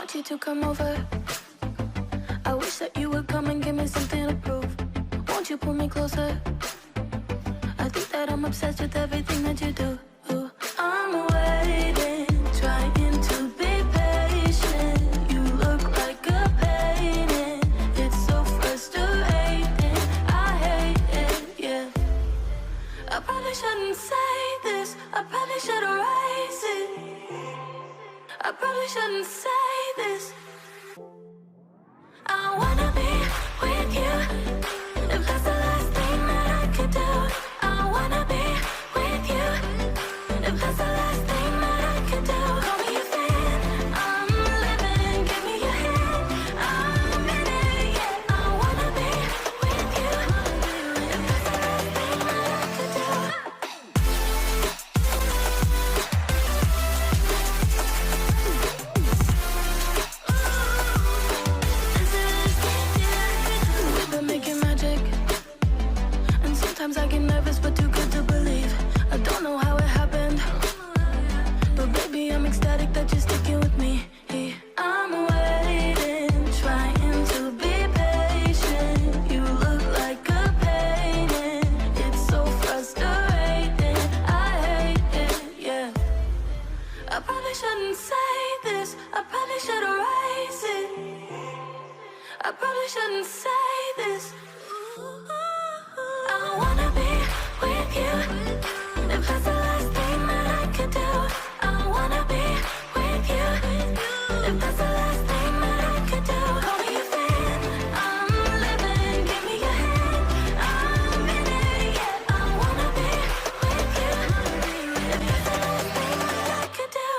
want you to come over. I wish that you would come and give me something to prove. Won't you pull me closer? I think that I'm obsessed with everything that you do. I'm waiting, trying to be patient. You look like a painting. It's so frustrating. I hate it, yeah. I probably shouldn't say this. I probably should erase it. I probably shouldn't say this. I wanna be with you. If that's the last thing that I could do, I wanna be with you. If that's the last thing that I could do, call me a fan. I'm living, give me your hand. I'm in it, yeah. I wanna be with you. If that's the last thing that I could do. We've been making magic, and sometimes I get nervous, but too good to believe. I don't know how it happened, but baby, I'm ecstatic that you're sticking with me. I'm waiting, trying to be patient. You look like a painting. It's so frustrating. I hate it, yeah. I probably shouldn't say this. I probably should erase it. I probably shouldn't say this. I wanna be with you. If that's the last thing that I could do, I wanna be with you. If that's the last thing that I could do, call me a fan. I'm living, give me your hand. I'm in it, yeah. I wanna be with you. If that's the last thing that I could do.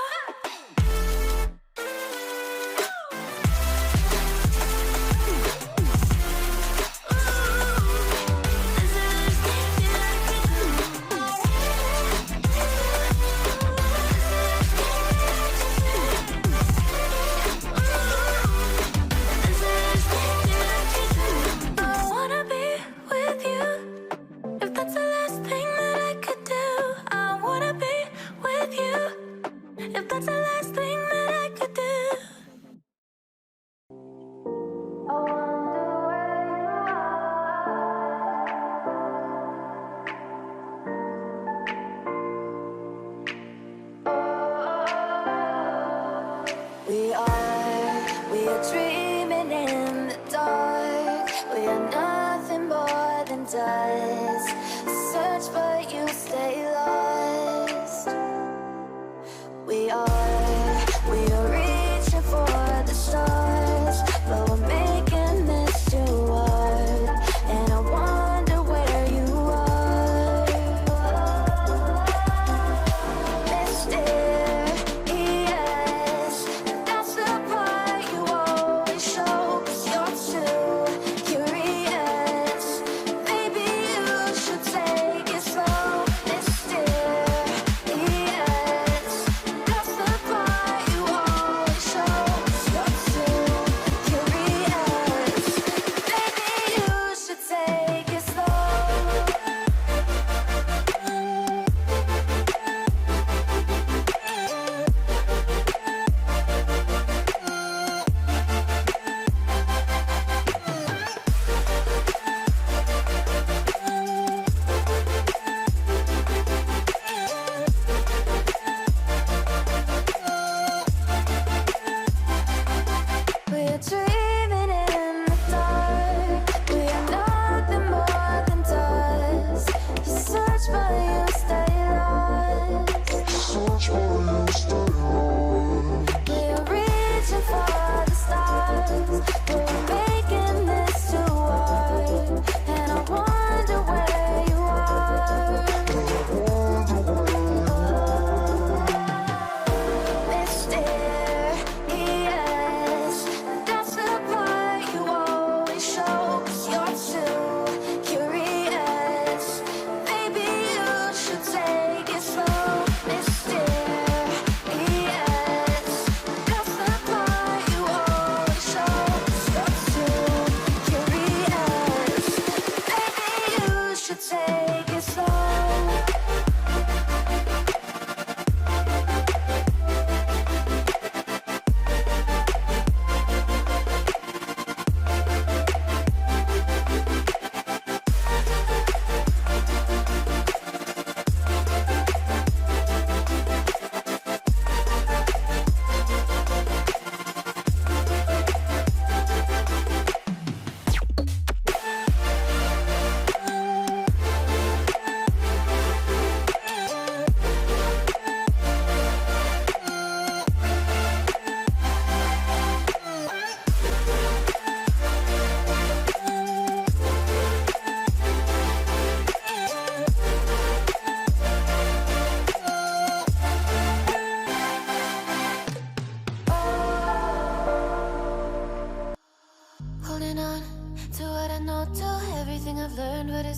I wanna be with you. If that's the last thing that I could do, I wanna be with you. If that's the last thing that I could do. I wonder where you are. We are dreaming in the dark. We are nothing more than dust. Search but you stay lost. We are reaching for the stars, but we're making this too hard. And I wonder where you are. Mysterious, that's the part you always show. 'Cause you're too curious. Maybe you should take it slow. Mysterious, that's the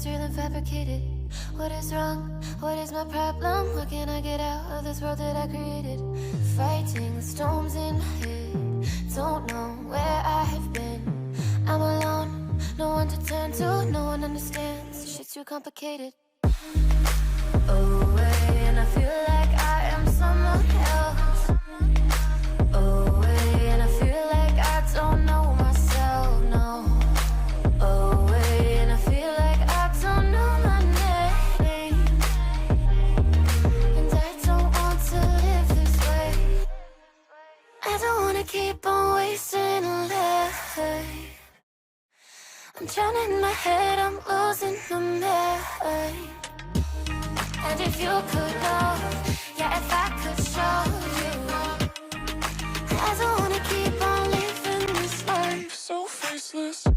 is real and fabricated? What is wrong? What is my problem? How can I get out of this world that I created? Fighting the storms in my head. Don't know where I have been. I'm alone, no one to turn to. No one understands, shit's too complicated. Away, and I feel like I am someone else. Away, and I feel like I don't know myself, no. Away, and I feel like I don't know my name. And I don't want to live this way. I don't wanna keep on wasting a life. I'm drowning in my head, I'm losing my mind. And if you could know, yeah, if I could show you, I don't wanna keep on living this life so faceless.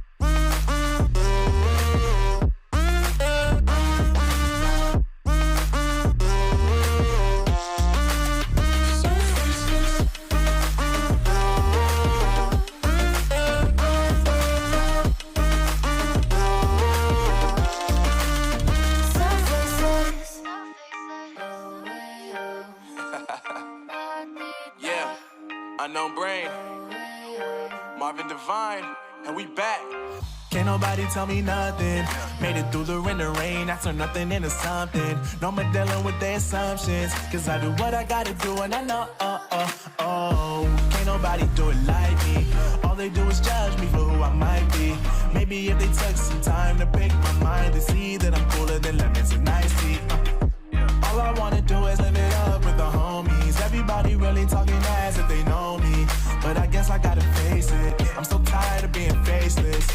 Unknown Brain, Marvin Devine, and we back. Can't nobody tell me nothing. Made it through the rain, I turned nothing into something. No more dealing with their assumptions, cause I do what I gotta do and I know, can't nobody do it like me. All they do is judge me for who I might be. Maybe if they took some time to pick my mind, they see that I'm cooler than lemons and iced tea. All I wanna do is live it up with the homies. Everybody really talking as if they know me, but I guess I gotta face it. I'm so tired of being faceless.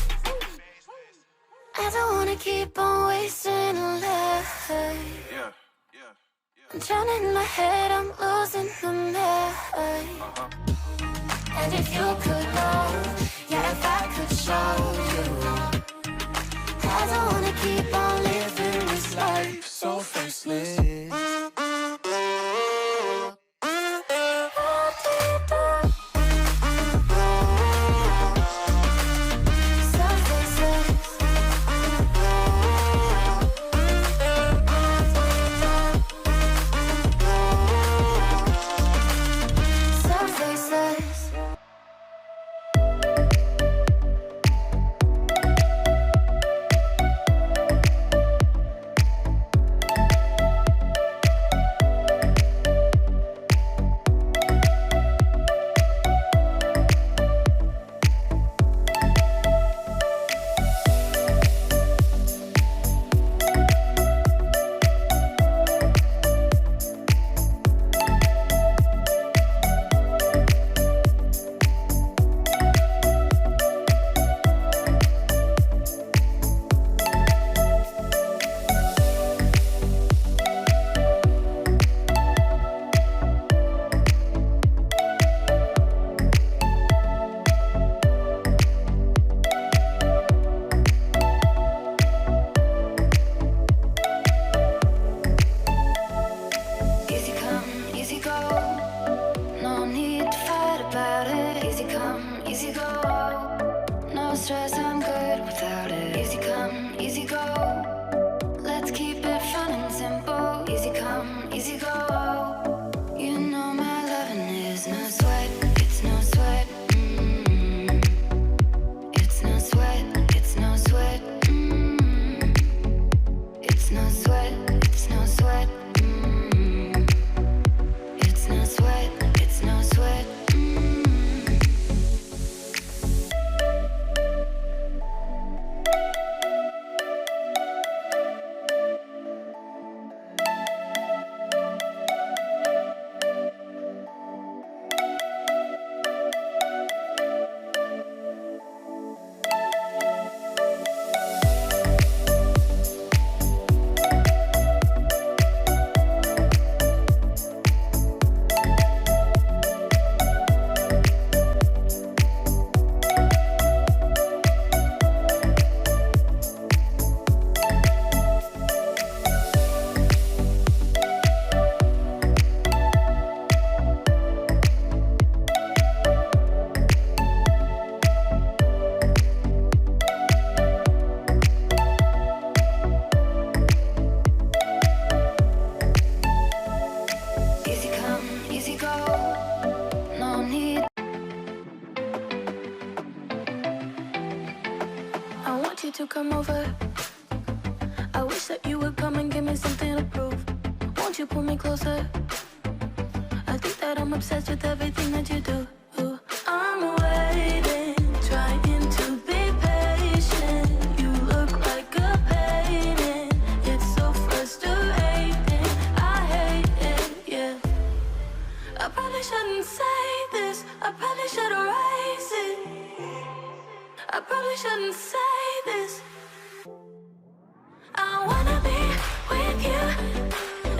I don't wanna keep on wasting a life. I'm drowning in my head, I'm losing my mind. And if you could know, yeah, if I could show you, I don't wanna keep on living this life so faceless. you to come over. I wish that you would come and give me something to prove. Won't you pull me closer? I think that I'm obsessed with everything that you do. I'm waiting, trying to be patient. You look like a painting. It's so frustrating. I hate it, yeah. I probably shouldn't say this. I probably should erase it. I probably shouldn't say this. I wanna be with you.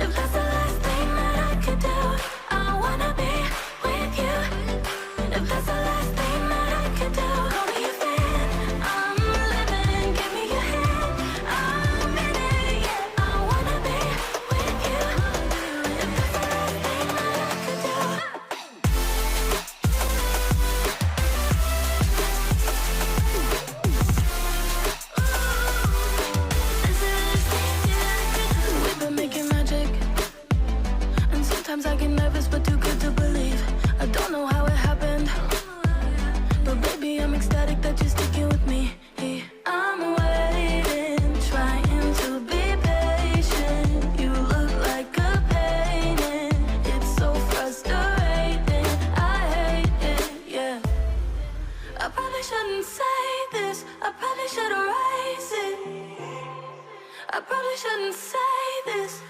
If that's the last thing that I could do, I wanna be with you. If that's the last thing that I could do, call me a fan. I'm living, give me your hand. I'm in it, yeah. I wanna be with you. If that's the last thing that I could do. We've been making magic, and sometimes I get nervous but too good to believe. I don't know how it happened, but baby I'm ecstatic that you're sticking with me. I'm waiting, trying to be patient. You look like a painting. It's so frustrating. I hate it, yeah. I probably shouldn't say this. I probably should erase it. I probably shouldn't say this.